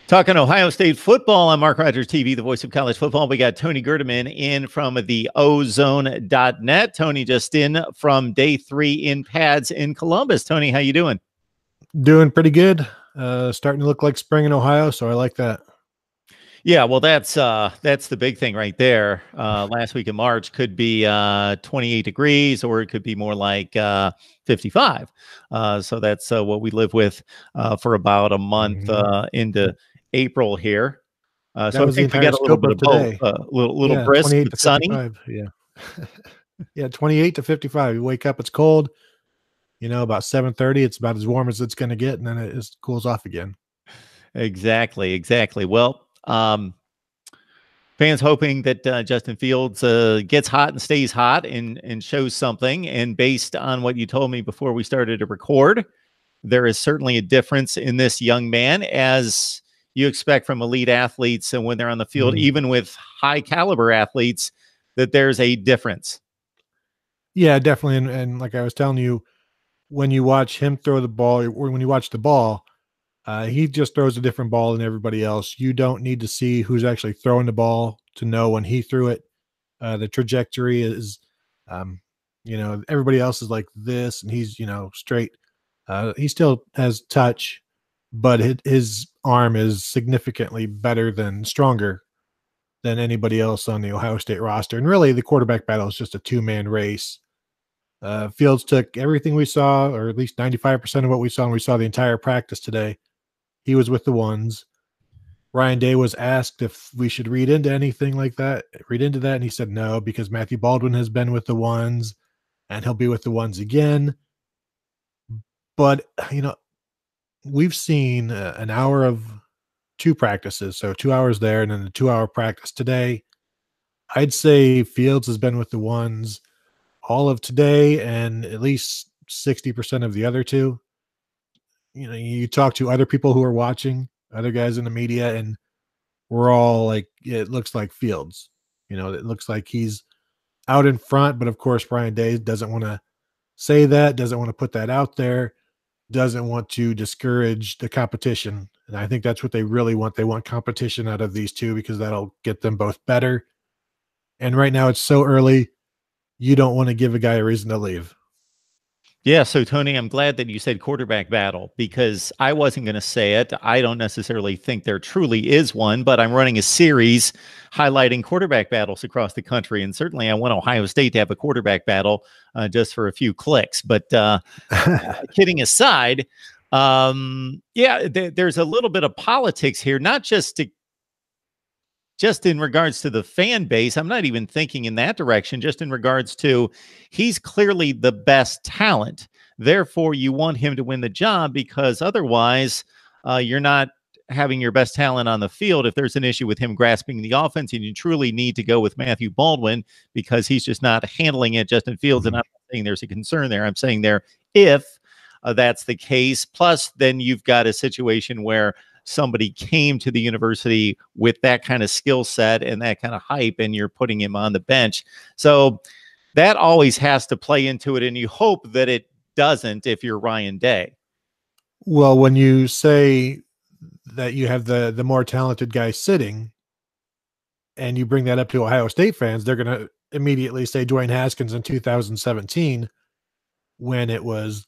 Talking Ohio State football on MarkRogersTV, the voice of college football. We got Tony Gerdeman in from the ozone.net. Tony just in from day 3 in pads in Columbus. Tony, how you doing? Doing pretty good. Starting to look like spring in Ohio, so I like that. Yeah, well, that's the big thing right there. Last week in March could be 28 degrees, or it could be more like 55. So that's what we live with for about a month into April here. So I think we got a little bit of both, little brisk, 28 but to sunny. 55. Yeah. Yeah, 28 to 55. You wake up, it's cold. About 7:30, it's about as warm as it's going to get, and then it just cools off again. Exactly. Well, fans hoping that Justin Fields gets hot and stays hot and shows something. And based on what you told me before we started to record, there is certainly a difference in this young man, as you expect from elite athletes. And when they're on the field, even with high caliber athletes, that there's a difference. Yeah, definitely. And like I was telling you, when you watch him throw the ball, or when you watch the ball, he just throws a different ball than everybody else. You don't need to see who's actually throwing the ball to know when he threw it. The trajectory is, everybody else is like this, and he's, straight. He still has touch, but his arm is significantly better stronger than anybody else on the Ohio State roster. And really, the quarterback battle is just a two-man race. Fields took everything we saw, or at least 95% of what we saw, and we saw the entire practice today. He was with the ones. Ryan Day was asked if we should read into anything like that, and he said no, because Matthew Baldwin has been with the ones, and he'll be with the ones again. But, we've seen an hour of 2 practices, so 2 hours there, and then the 2-hour practice today. I'd say Fields has been with the ones all of today and at least 60% of the other 2. You talk to other people who are watching, other guys in the media, and we're all like, it looks like Fields. It looks like he's out in front, but of course, Brian Day doesn't want to say that, doesn't want to put that out there, doesn't want to discourage the competition. And I think that's what they really want. They want competition out of these 2, because that'll get them both better. And right now it's so early, you don't want to give a guy a reason to leave. Yeah, so Tony, I'm glad that you said quarterback battle, because I wasn't going to say it. I don't necessarily think there truly is one, but I'm running a series highlighting quarterback battles across the country, and certainly I want Ohio State to have a quarterback battle just for a few clicks. But kidding aside, there's a little bit of politics here, not just in regards to the fan base. I'm not even thinking in that direction, just in regards to, he's clearly the best talent. Therefore, you want him to win the job, because otherwise you're not having your best talent on the field. If there's an issue with him grasping the offense, and you truly need to go with Matthew Baldwin because he's just not handling it, Justin Fields, and I'm not saying there's a concern there. I'm saying if that's the case, plus then you've got a situation where somebody came to the university with that kind of skill set and that kind of hype, and you're putting him on the bench. So that always has to play into it, and you hope that it doesn't if you're Ryan Day. Well, when you say that you have the more talented guy sitting, and you bring that up to Ohio State fans, they're going to immediately say Dwayne Haskins in 2017, when it was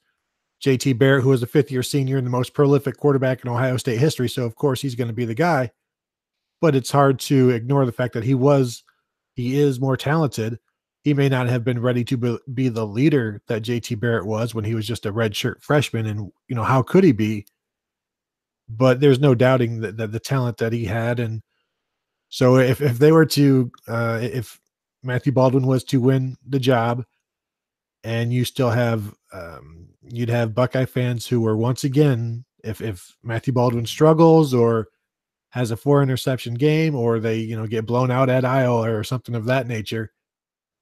JT Barrett, who was a 5th-year senior and the most prolific quarterback in Ohio State history. So of course he's going to be the guy, but it's hard to ignore the fact that he is more talented. He may not have been ready to be the leader that JT Barrett was when he was just a redshirt freshman. And, how could he be? But there's no doubting that the talent that he had. And so if they were to, if Matthew Baldwin was to win the job, and you still have, you'd have Buckeye fans who were, once again, if Matthew Baldwin struggles or has a 4-interception game, or they, get blown out at Iowa or something of that nature,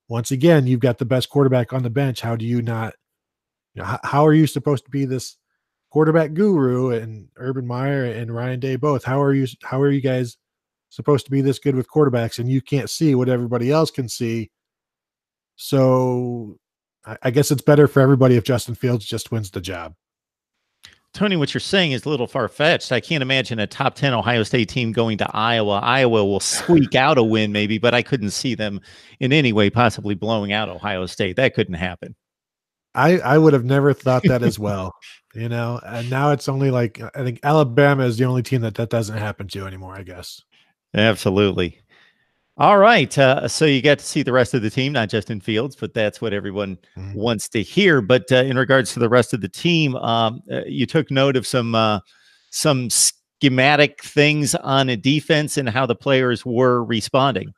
once again, you've got the best quarterback on the bench. How do you not, how are you supposed to be this quarterback guru, and Urban Meyer and Ryan Day both? How are you guys supposed to be this good with quarterbacks, and you can't see what everybody else can see? So I guess it's better for everybody if Justin Fields just wins the job. Tony, what you're saying is a little far-fetched. I can't imagine a top 10 Ohio State team going to Iowa. Iowa will squeak out a win maybe, but I couldn't see them in any way possibly blowing out Ohio State. That couldn't happen. I would have never thought that as well, you know. And now it's only like I think Alabama is the only team that doesn't happen to anymore, I guess. Absolutely. All right. So you got to see the rest of the team, not just in Fields, but that's what everyone wants to hear. But in regards to the rest of the team, you took note of some schematic things on a defense and how the players were responding.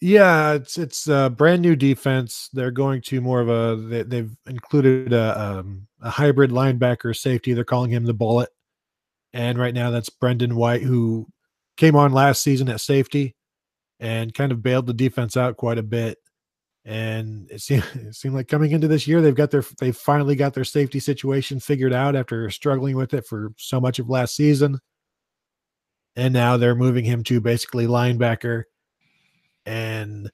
Yeah, it's a brand new defense. They're going to more of they've included a hybrid linebacker safety. They're calling him the Bullet. And right now that's Brendan White, who came on last season at safety and kind of bailed the defense out quite a bit. And it seemed like coming into this year, they've finally got their safety situation figured out after struggling with it for so much of last season. And now they're moving him to basically linebacker, and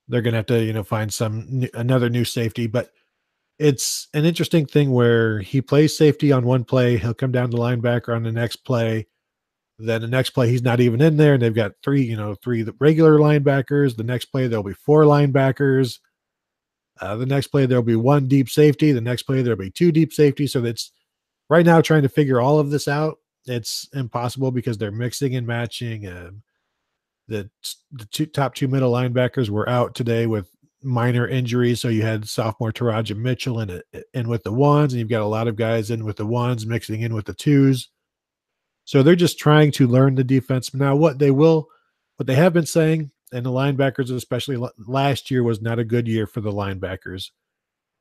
they're going to have to, you know, find another new safety. But it's an interesting thing where he plays safety on one play, he'll come down to linebacker on the next play. Then the next play, he's not even in there, and they've got three regular linebackers. The next play, there'll be 4 linebackers. The next play, there'll be 1 deep safety. The next play, there'll be 2 deep safety. So that's right now trying to figure all of this out. It's impossible because they're mixing and matching. The top 2 middle linebackers were out today with minor injuries. So you had sophomore Taraja Mitchell in with the 1s, and you've got a lot of guys in with the 1s mixing in with the 2s. So they're just trying to learn the defense. Now, what they have been saying, and the linebackers, especially last year, was not a good year for the linebackers.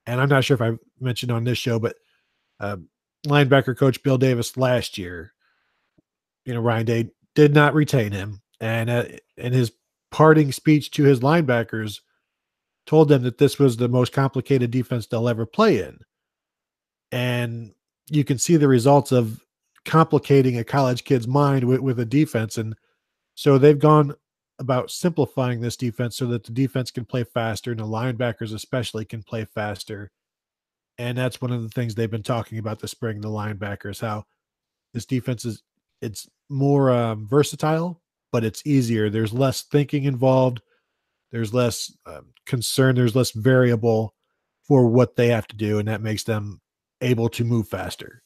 And I'm not sure if I mentioned on this show, but linebacker coach Bill Davis last year, you know, Ryan Day did not retain him. And in his parting speech to his linebackers, told them that this was the most complicated defense they'll ever play in. And you can see the results of complicating a college kid's mind with a defense. And so they've gone about simplifying this defense so that the defense can play faster and the linebackers especially can play faster. And that's one of the things they've been talking about this spring, the linebackers, how this defense it's more versatile, but it's easier. There's less thinking involved. There's less concern. There's less variable for what they have to do. And that makes them able to move faster.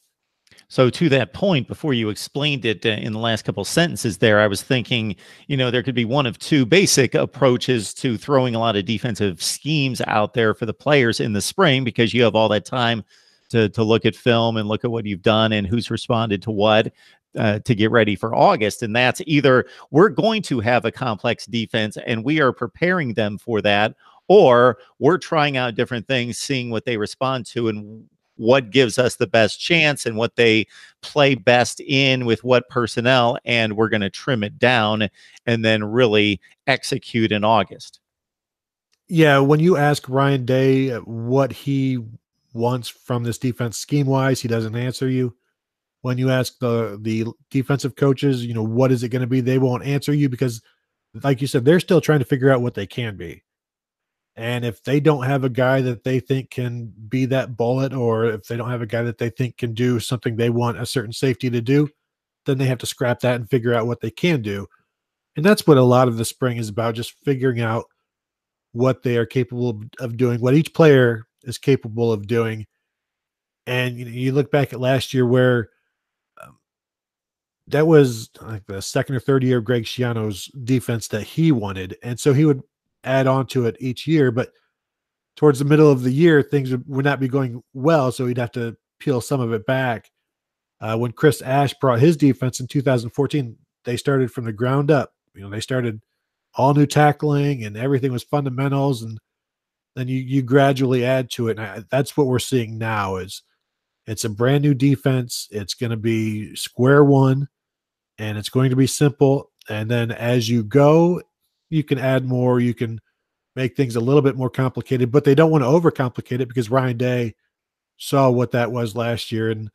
So to that point, before you explained it in the last couple of sentences there, I was thinking, you know, there could be one of 2 basic approaches to throwing a lot of defensive schemes out there for the players in the spring, because you have all that time to look at film and look at what you've done and who's responded to what to get ready for August. And that's either we're going to have a complex defense and we are preparing them for that, or we're trying out different things, seeing what they respond to and what gives us the best chance and what they play best in with what personnel, and we're going to trim it down and then really execute in August. Yeah, when you ask Ryan Day what he wants from this defense scheme-wise, he doesn't answer you. When you ask the defensive coaches, you know, what is it going to be, they won't answer you because, like you said, they're still trying to figure out what they can be. And if they don't have a guy that they think can be that bullet, or if they don't have a guy that they think can do something they want a certain safety to do, then they have to scrap that and figure out what they can do. And that's what a lot of the spring is about, just figuring out what they are capable of doing, what each player is capable of doing. And you look back at last year where that was like the 2nd or 3rd year of Greg Schiano's defense that he wanted. And so he would add on to it each year, but towards the middle of the year, things would not be going well. So he'd have to peel some of it back. When Chris Ash brought his defense in 2014, they started from the ground up. You know, they started all new tackling and everything was fundamentals. And then you gradually add to it. And that's what we're seeing now is it's a brand new defense. It's going to be square one and it's going to be simple. And then as you go, you can add more, you can make things a little bit more complicated, but they don't want to overcomplicate it because Ryan Day saw what that was last year, and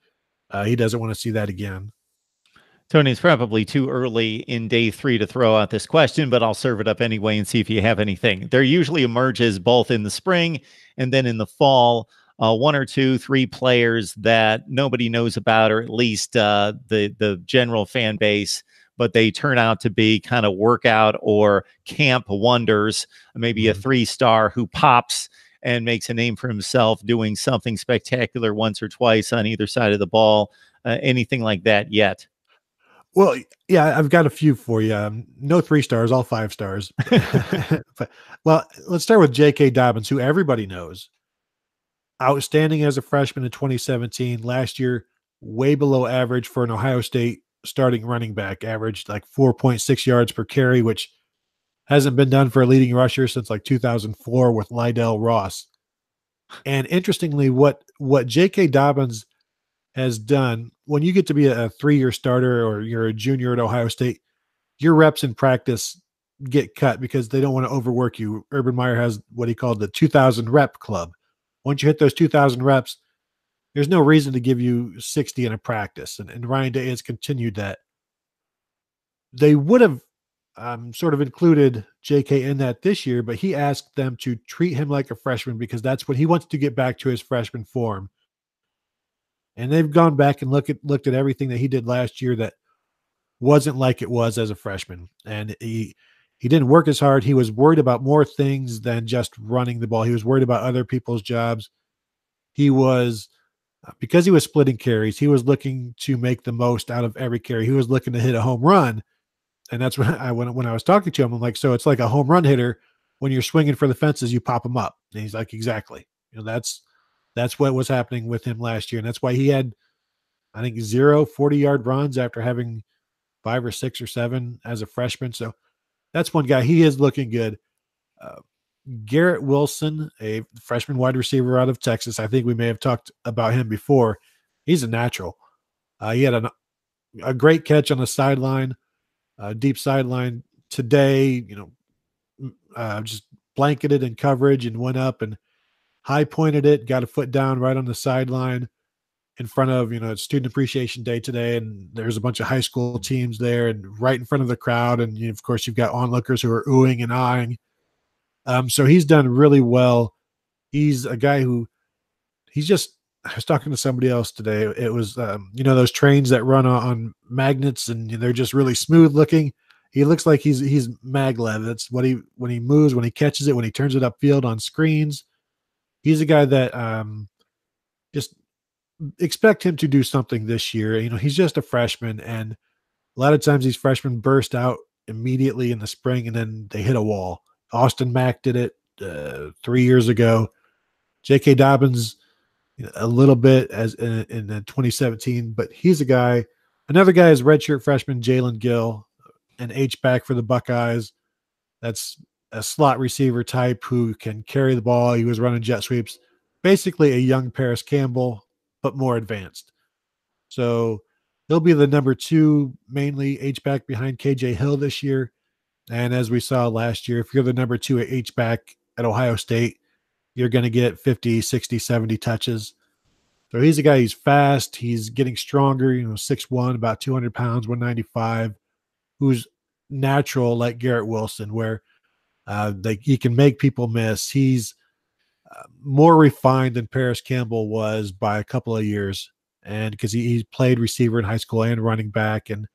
he doesn't want to see that again. Tony, it's probably too early in day 3 to throw out this question, but I'll serve it up anyway and see if you have anything. There usually emerges both in the spring and then in the fall one or two, three players that nobody knows about, or at least the general fan base, but they turn out to be kind of workout or camp wonders, maybe a 3-star who pops and makes a name for himself doing something spectacular once or twice on either side of the ball. Anything like that yet? Well, yeah, I've got a few for you. No 3 stars, all 5 stars. But, well, let's start with J.K. Dobbins, who everybody knows. Outstanding as a freshman in 2017. Last year, way below average for an Ohio State starting running back. Averaged like 4.6 yards per carry, which hasn't been done for a leading rusher since like 2004 with Lydell Ross. And interestingly, what J.K. Dobbins has done, when you get to be a 3-year starter or you're a junior at Ohio State, your reps in practice get cut because they don't want to overwork you. Urban Meyer has what he called the 2,000 rep club. Once you hit those 2,000 reps, there's no reason to give you 60 in a practice. And Ryan Day has continued that. They would have sort of included JK in that this year, but he asked them to treat him like a freshman because that's what he wants to get back to his freshman form. And they've gone back and looked at everything that he did last year that wasn't like it was as a freshman. And he didn't work as hard. He was worried about more things than just running the ball. He was worried about other people's jobs. He was, because he was splitting carries, he was looking to make the most out of every carry. He was looking to hit a home run. And that's when I was talking to him, I'm like, so it's like a home run hitter. When you're swinging for the fences, you pop them up. And he's like, exactly. That's what was happening with him last year. And that's why he had, I think, 0 40-yard runs after having 5 or 6 or 7 as a freshman. So that's one guy. He is looking good. Garrett Wilson, a freshman wide receiver out of Texas. I think we may have talked about him before. He's a natural. He had a great catch on the sideline, deep sideline today, just blanketed in coverage and went up and high pointed it, got a foot down right on the sideline in front of, it's Student Appreciation Day today. And there's a bunch of high school teams there and right in front of the crowd. And of course you've got onlookers who are oohing and eyeing. So he's done really well. He's a guy who I was talking to somebody else today. It was, those trains that run on magnets and they're just really smooth looking. He looks like he's maglev. That's what when he moves, when he catches it, when he turns it upfield on screens. He's a guy that just expect him to do something this year. He's just a freshman, and a lot of times these freshmen burst out immediately in the spring and then they hit a wall. Austin Mack did it 3 years ago. J.K. Dobbins, a little bit as in 2017, but he's a guy. Another guy is redshirt freshman Jalen Gill, an H-back for the Buckeyes. That's a slot receiver type who can carry the ball. He was running jet sweeps, basically a young Paris Campbell, but more advanced. So he'll be the number 2, mainly H-back behind KJ Hill this year. And as we saw last year, if you're the number 2 H-back at Ohio State, you're going to get 50, 60, 70 touches. So he's a guy, he's fast. He's getting stronger, 6'1", about 200 pounds, 195, who's natural like Garrett Wilson, where he can make people miss. He's more refined than Paris Campbell was by a couple of years. And because he played receiver in high school and running back. And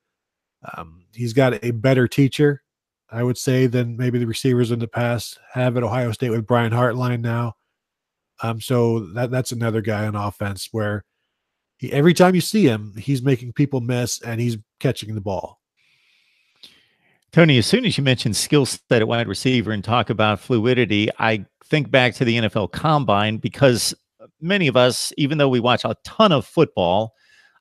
he's got a better teacher, I would say, than maybe the receivers in the past have at Ohio State with Brian Hartline now. So that's another guy on offense where every time you see him, he's making people miss and he's catching the ball. Tony, as soon as you mention skill set at wide receiver and talk about fluidity, I think back to the NFL Combine, because many of us, even though we watch a ton of football,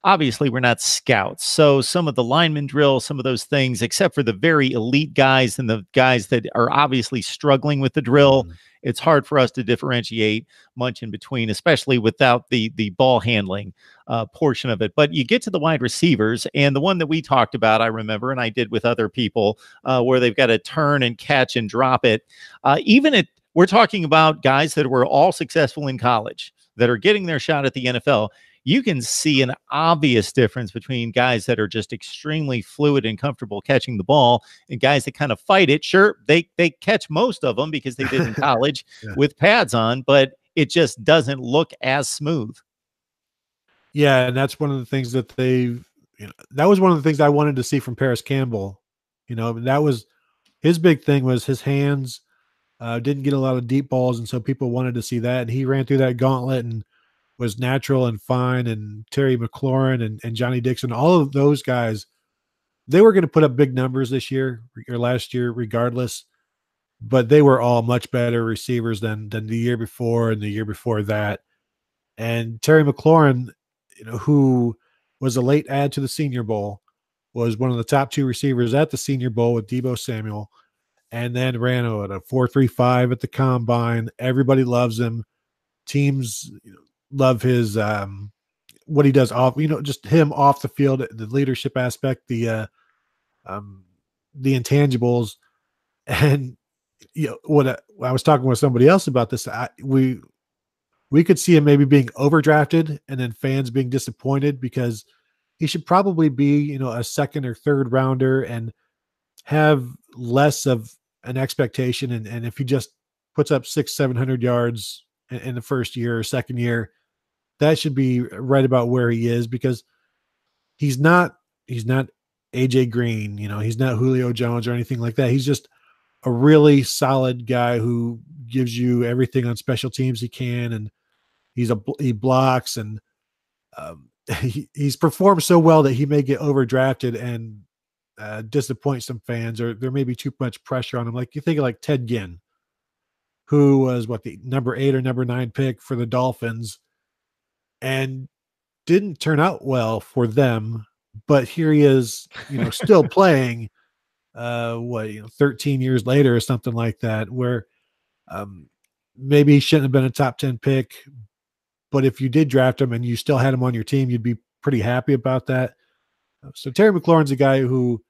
obviously we're not scouts. So some of the lineman drill, some of those things, except for the very elite guys and the guys that are obviously struggling with the drill, it's hard for us to differentiate much in between, especially without the ball handling portion of it. But you get to the wide receivers, and the one that we talked about, I remember, and I did with other people, where they've got to turn and catch and drop it. We're talking about guys that were all successful in college that are getting their shot at the NFL. You can see an obvious difference between guys that are just extremely fluid and comfortable catching the ball and guys that kind of fight it. Sure, they catch most of them because they did in college with pads on, but it just doesn't look as smooth. Yeah, and that's one of the things that that was one of the things I wanted to see from Paris Campbell. That was his big thing, was his hands didn't get a lot of deep balls, and so people wanted to see that. And he ran through that gauntlet and was natural and fine. And Terry McLaurin and Johnny Dixon, all of those guys, they were going to put up big numbers this year or last year, regardless. But they were all much better receivers than the year before and the year before that. And Terry McLaurin, who was a late add to the Senior Bowl, was one of the top 2 receivers at the Senior Bowl with Deebo Samuel, and then ran at a 4.35 at the combine. Everybody loves him. Teams love his what he does off, just him off the field, the leadership aspect, the intangibles. And what I was talking with somebody else about this, we could see him maybe being overdrafted and then fans being disappointed, because he should probably be, a second or third rounder and have less of an expectation. And if he just puts up 600-700 yards in the first year or second year, that should be right about where he is, because he's not AJ Green, he's not Julio Jones or anything like that. He's just a really solid guy who gives you everything on special teams he can, and he blocks, and he's performed so well that he may get overdrafted and disappoint some fans, or there may be too much pressure on him. Like, you think of like Ted Ginn, who was the number 8 or number 9 pick for the Dolphins, and didn't turn out well for them, but here he is, still playing 13 years later or something like that, where maybe he shouldn't have been a top 10 pick, but if you did draft him and you still had him on your team, you'd be pretty happy about that. So Terry McLaurin's a guy who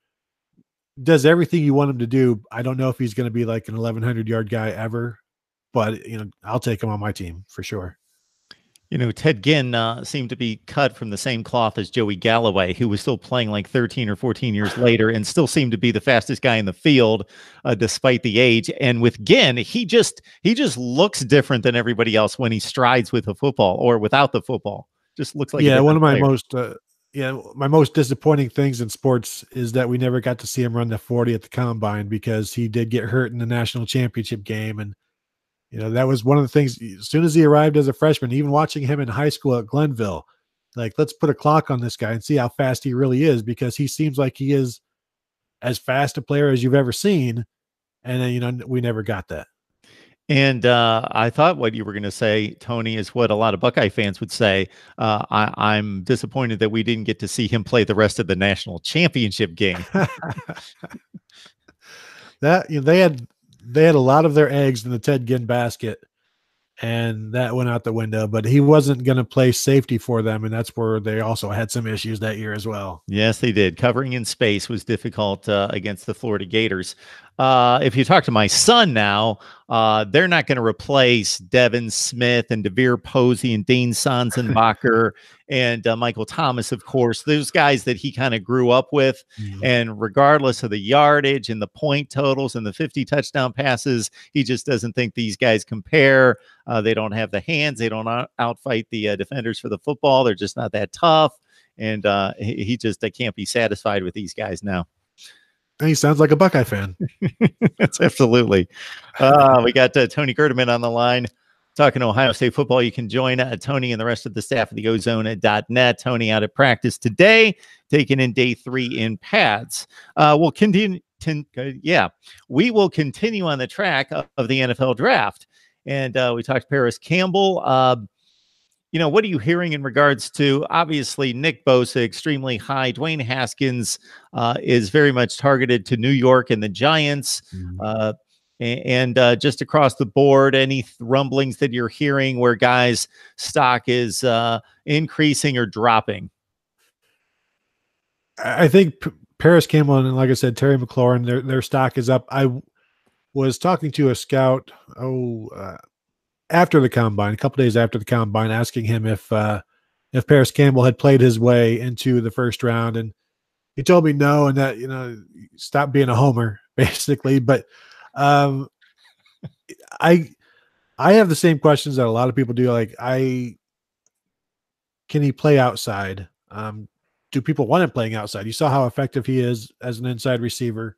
does everything you want him to do. I don't know if he's going to be like an 1,100-yard guy ever, but I'll take him on my team for sure. Ted Ginn seemed to be cut from the same cloth as Joey Galloway, who was still playing like 13 or 14 years later and still seemed to be the fastest guy in the field, despite the age. And with Ginn, he just looks different than everybody else when he strides with the football or without the football. Just looks like one of my my most disappointing things in sports is that we never got to see him run the 40 at the combine, because he did get hurt in the national championship game. And that was one of the things, as soon as he arrived as a freshman, even watching him in high school at Glenville, like, let's put a clock on this guy and see how fast he really is, because he seems like he is as fast a player as you've ever seen. And then, we never got that. And I thought what you were going to say, Tony, is what a lot of Buckeye fans would say. I'm disappointed that we didn't get to see him play the rest of the national championship game. That they had a lot of their eggs in the Ted Ginn basket, and that went out the window. But he wasn't going to play safety for them, and that's where they also had some issues that year as well. Yes, they did. Covering in space was difficult against the Florida Gators. If you talk to my son now, they're not going to replace Devin Smith and DeVere Posey and Dane Sonsenbacher and Michael Thomas, of course. Those guys that he kind of grew up with. Mm-hmm. And regardless of the yardage and the point totals and the 50 touchdown passes, he just doesn't think these guys compare. They don't have the hands. They don't outfight the defenders for the football. They're just not that tough. And he just can't be satisfied with these guys now. He sounds like a Buckeye fan. That's absolutely. We got Tony Gerdeman on the line talking Ohio State football. You can join Tony and the rest of the staff of the Ozone.net. Tony out at practice today, taking in day 3 in pads. We'll continue. We will continue on the track of the NFL draft. And we talked to Paris Campbell. What are you hearing in regards to, obviously, Nick Bosa, extremely high. Dwayne Haskins is very much targeted to New York and the Giants. And just across the board, any rumblings that you're hearing where guys' stock is increasing or dropping? I think Paris Campbell and, like I said, Terry McLaurin, their stock is up. I was talking to a scout, after the combine, a couple days after the combine, asking him if Paris Campbell had played his way into the first round, and he told me no, and that stop being a homer, basically. But I I have the same questions that a lot of people do. Like, can he play outside? Do people want him playing outside? You saw how effective he is as an inside receiver.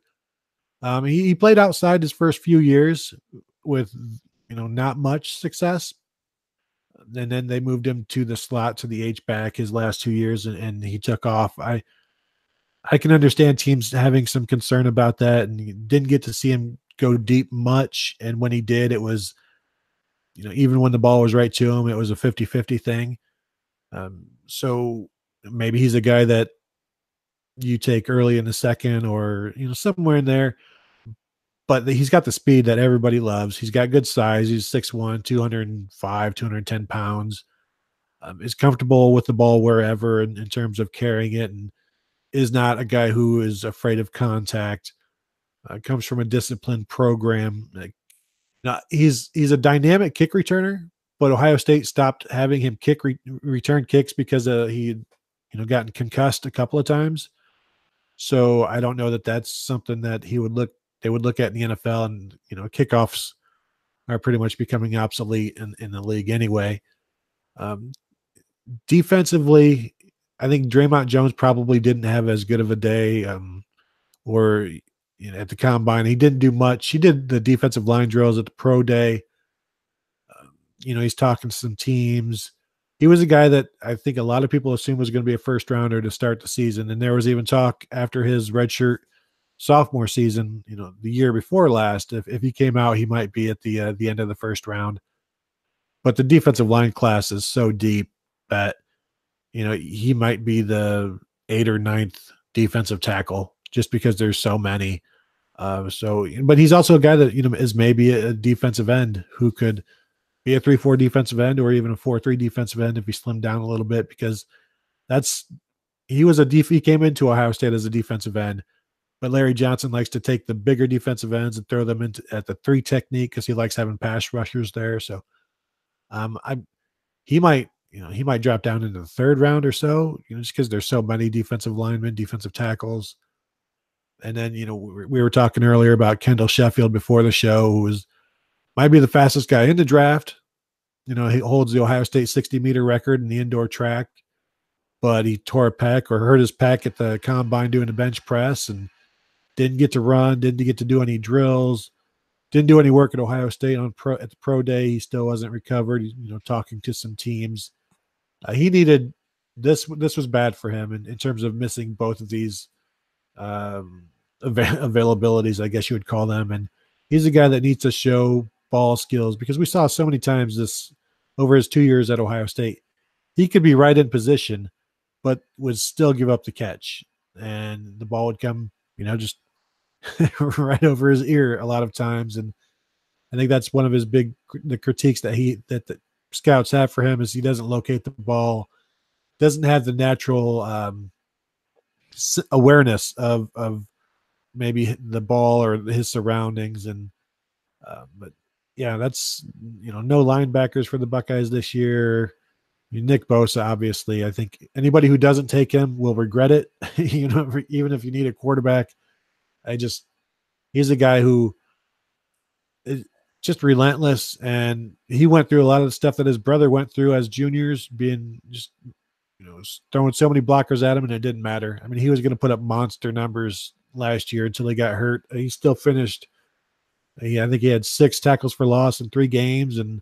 He played outside his first few years with, not much success. And then they moved him to the slot, to the H back his last 2 years, and he took off. I can understand teams having some concern about that, and you didn't get to see him go deep much. And when he did, it was, even when the ball was right to him, it was a 50-50 thing. So maybe he's a guy that you take early in the second, or, somewhere in there. But he's got the speed that everybody loves. He's got good size. He's 6'1", 205, 210 pounds. Is comfortable with the ball wherever in terms of carrying it, and is not a guy who is afraid of contact. Comes from a disciplined program. He's a dynamic kick returner, but Ohio State stopped having him return kicks because he gotten concussed a couple of times. So I don't know that that's something that they would look at in the NFL, and kickoffs are pretty much becoming obsolete in the league anyway. Defensively, I think Draymond Jones probably didn't have as good of a day, or at the combine. He didn't do much. He did the defensive line drills at the pro day. He's talking to some teams. He was a guy that I think a lot of people assumed was going to be a first rounder to start the season. And there was even talk after his redshirt sophomore season, the year before last, if he came out, he might be at the end of the first round. But the defensive line class is so deep that, he might be the 8th or 9th defensive tackle just because there's so many. But he's also a guy that, is maybe a defensive end who could be a 3-4 defensive end, or even a 4-3 defensive end if he slimmed down a little bit, because he came into Ohio State as a defensive end, but Larry Johnson likes to take the bigger defensive ends and throw them at the 3 technique because he likes having pass rushers there. So he might drop down into the 3rd round or so, just because there's so many defensive linemen, defensive tackles. And then, we were talking earlier about Kendall Sheffield before the show, who might be the fastest guy in the draft. He holds the Ohio State 60-meter record in the indoor track, but he tore a pec or hurt his pec at the combine doing a bench press and didn't get to run, didn't get to do any drills, didn't do any work at Ohio State at the pro day. He still wasn't recovered. Talking to some teams. He needed this. This was bad for him in terms of missing both of these availabilities, I guess you would call them. And he's a guy that needs to show ball skills, because we saw so many times this over his 2 years at Ohio State. He could be right in position, but would still give up the catch, and the ball would come, just right over his ear a lot of times. And I think that's one of his the critiques that the scouts have for him, is he doesn't locate the ball, doesn't have the natural awareness of maybe the ball or his surroundings. And but yeah, that's no linebackers for the Buckeyes this year. Nick Bosa, obviously, I think anybody who doesn't take him will regret it. Even if you need a quarterback, he's a guy who is just relentless, and he went through a lot of the stuff that his brother went through as juniors, being just throwing so many blockers at him, and it didn't matter. I mean, he was going to put up monster numbers last year until he got hurt. He still finished. I think he had 6 tackles for loss in 3 games, and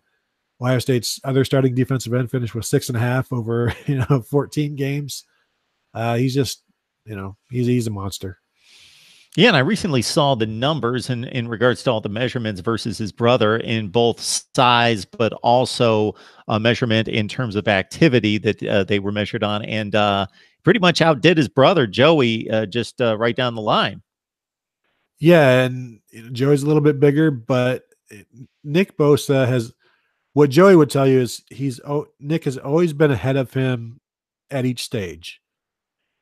Ohio State's other starting defensive end finished with 6.5 over 14 games. He's just he's a monster. Yeah, and I recently saw the numbers in regards to all the measurements versus his brother in both size, but also a measurement in terms of activity that they were measured on, and pretty much outdid his brother Joey just right down the line. Yeah, and Joey's a little bit bigger, but Nick Bosa has, what Joey would tell you is Nick has always been ahead of him at each stage.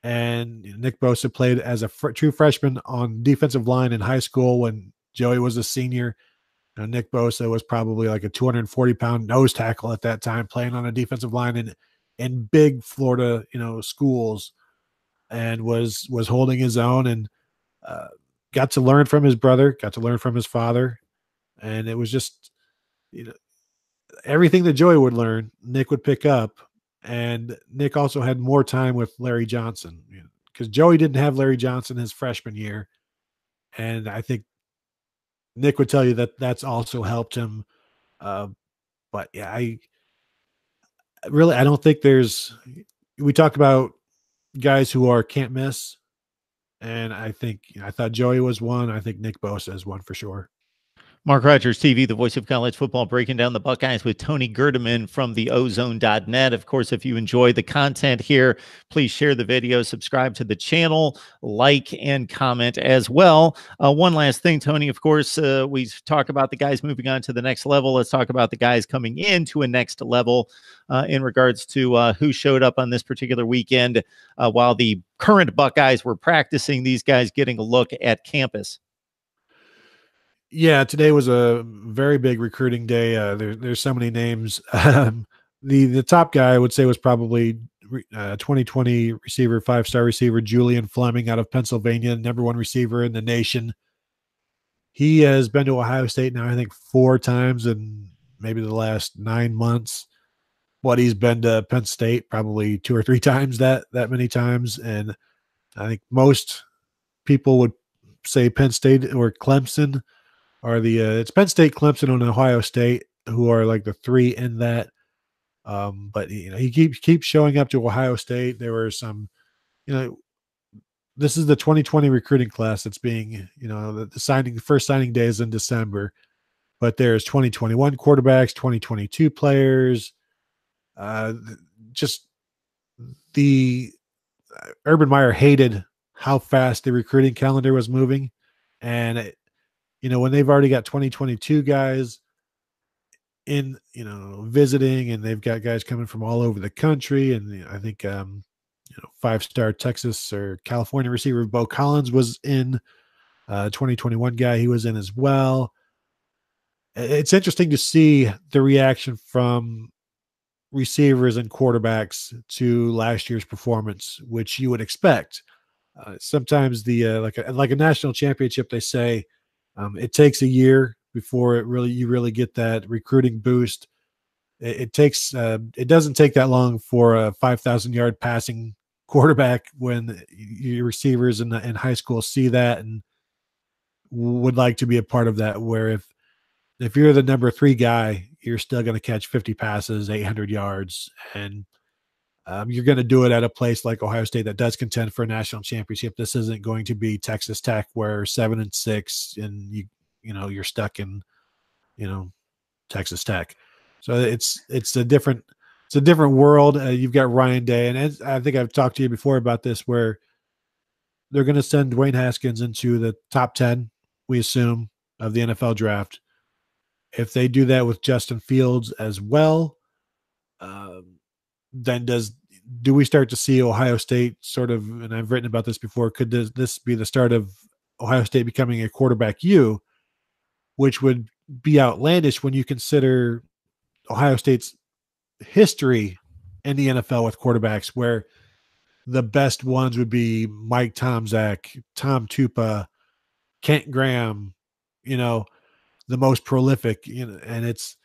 And Nick Bosa played as a true freshman on defensive line in high school when Joey was a senior. Nick Bosa was probably like a 240-pound nose tackle at that time, playing on a defensive line in big Florida, schools, and was holding his own, and got to learn from his brother, got to learn from his father. And it was just, everything that Joey would learn, Nick would pick up. And Nick also had more time with Larry Johnson, because Joey didn't have Larry Johnson his freshman year. And I think Nick would tell you that that's also helped him. But yeah, I don't think we talk about guys who are can't miss. And I thought Joey was one. I think Nick Bosa is one for sure. Mark Rogers TV, the voice of college football, breaking down the Buckeyes with Tony Gerdeman from the ozone.net. Of course, if you enjoy the content here, please share the video, subscribe to the channel, like, and comment as well. One last thing, Tony, of course, we talk about the guys moving on to the next level. Let's talk about the guys coming into a next level in regards to who showed up on this particular weekend while the current Buckeyes were practicing, these guys getting a look at campus. Yeah, today was a very big recruiting day. There's so many names. The top guy I would say was probably 2020 receiver, 5-star receiver Julian Fleming out of Pennsylvania, #1 receiver in the nation. He has been to Ohio State now, I think 4 times in maybe the last 9 months. But he's been to Penn State probably 2 or 3 times that many times. And I think most people would say Penn State or Clemson are it's Penn State, Clemson, and Ohio State who are like the 3 in that. But he keeps showing up to Ohio State. There were some, this is the 2020 recruiting class that's being, the first signing day is in December, but there's 2021 quarterbacks, 2022 players. Just the Urban Meyer hated how fast the recruiting calendar was moving, and when they've already got 2022 guys in, visiting, and they've got guys coming from all over the country. And I think, 5-star Texas or California receiver Bo Collins was in, 2021 guy. He was in as well. It's interesting to see the reaction from receivers and quarterbacks to last year's performance, which you would expect. Sometimes like a national championship, they say, it takes a year before you really get that recruiting boost. It doesn't take that long for a 5,000-yard passing quarterback when your receivers in high school see that and would like to be a part of that. Where if you're the number 3 guy, you're still going to catch 50 passes, 800 yards, and you're going to do it at a place like Ohio State that does contend for a national championship. This isn't going to be Texas Tech where 7-6 and you're stuck in, Texas Tech. So it's a different world. You've got Ryan Day, and I think I've talked to you before about this, where they're going to send Dwayne Haskins into the top 10, we assume, of the NFL draft. If they do that with Justin Fields as well, then do we start to see Ohio State sort of, and I've written about this before, could this be the start of Ohio State becoming a quarterback U, which would be outlandish when you consider Ohio State's history in the NFL with quarterbacks, where the best ones would be Mike Tomczak, Tom Tupa, Kent Graham, the most prolific, and it's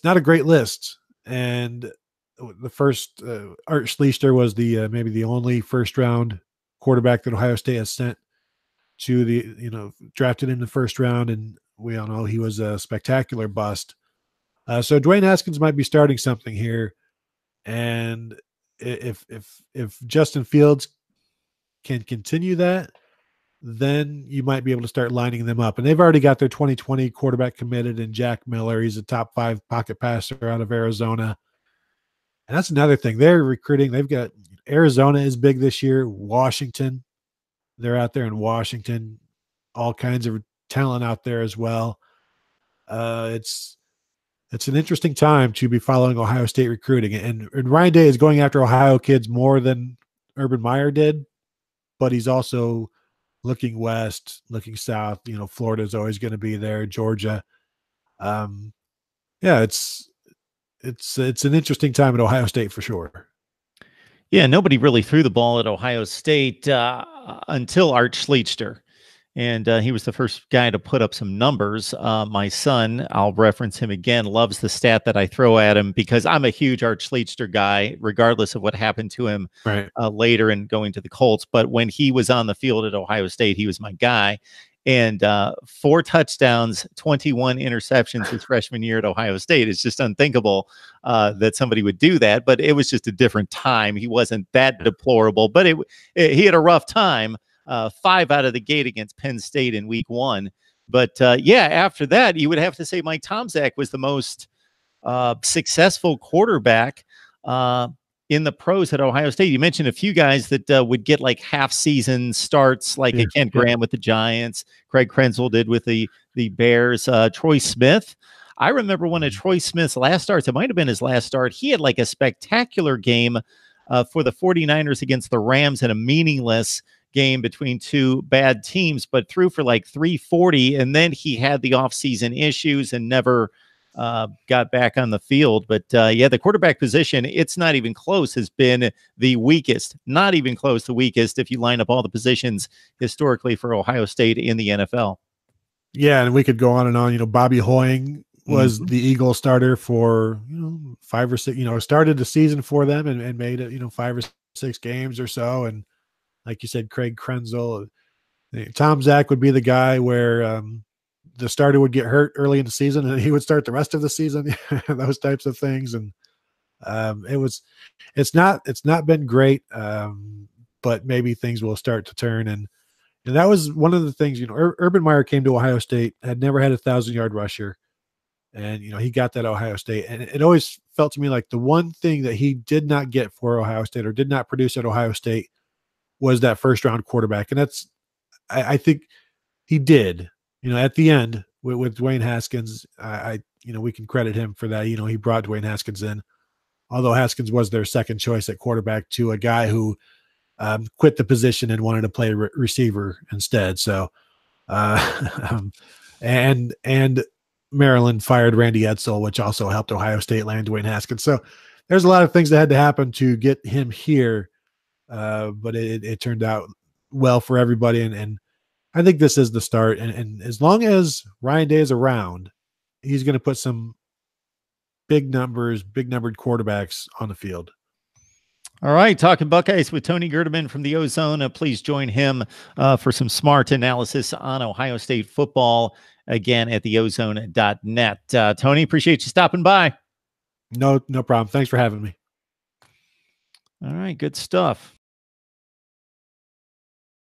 not a great list. And the first Art Schlichter was the maybe the only first round quarterback that Ohio State has sent to the drafted in the first round, and we all know he was a spectacular bust. So Dwayne Haskins might be starting something here, and if Justin Fields can continue that, then you might be able to start lining them up. And they've already got their 2020 quarterback committed in Jack Miller. He's a top 5 pocket passer out of Arizona. And that's another thing. They're recruiting. They've got Arizona is big this year. Washington, they're out there in Washington. All kinds of talent out there as well. It's an interesting time to be following Ohio State recruiting. And Ryan Day is going after Ohio kids more than Urban Meyer did, but he's also looking west, looking south. Florida is always going to be there. Georgia. It's an interesting time at Ohio State for sure. Yeah, nobody really threw the ball at Ohio State until Art Schlichter. And he was the first guy to put up some numbers. My son, I'll reference him again, loves the stat that I throw at him because I'm a huge Art Schlechter guy, regardless of what happened to him Right. later in going to the Colts. But when he was on the field at Ohio State, he was my guy. And 4 touchdowns, 21 interceptions his freshman year at Ohio State. It's just unthinkable that somebody would do that. But it was just a different time. He wasn't that deplorable, but he had a rough time. 5 out of the gate against Penn State in week 1. But yeah, after that, you would have to say Mike Tomczak was the most successful quarterback in the pros at Ohio State. You mentioned a few guys that would get like half season starts, like a Kent Graham with the Giants, Craig Krenzel did with the Bears, Troy Smith. I remember one of Troy Smith's last starts, it might have been his last start. He had like a spectacular game for the 49ers against the Rams in a meaningless game between 2 bad teams, but threw for like 340. And then he had the offseason issues and never got back on the field. But yeah, the quarterback position, it's not even close, has been the weakest, not even close, the weakest if you line up all the positions historically for Ohio State in the NFL. Yeah, and we could go on and on. Bobby Hoying was the Eagle starter for 5 or 6. Started the season for them and made it 5 or 6 games or so. And like you said, Craig Krenzel, Tomczak would be the guy where the starter would get hurt early in the season and he would start the rest of the season. Those types of things. And it's not been great, but maybe things will start to turn. And that was one of the things. Urban Meyer came to Ohio State, had never had a 1,000-yard rusher. And, he got that Ohio State. And it always felt to me like the one thing that he did not get for Ohio State or did not produce at Ohio State was that first-round quarterback. And that's, I think he did, at the end with Dwayne Haskins. We can credit him for that. He brought Dwayne Haskins in, although Haskins was their second choice at quarterback to a guy who quit the position and wanted to play receiver instead. So, and Maryland fired Randy Edsall, which also helped Ohio State land Dwayne Haskins. So there's a lot of things that had to happen to get him here. But it turned out well for everybody. And I think this is the start. And as long as Ryan Day is around, he's going to put some big numbered quarterbacks on the field. All right, talking Buckeyes with Tony Gerdeman from the Ozone. Please join him for some smart analysis on Ohio State football again at theozone.net. Tony, appreciate you stopping by. No problem. Thanks for having me. All right, good stuff.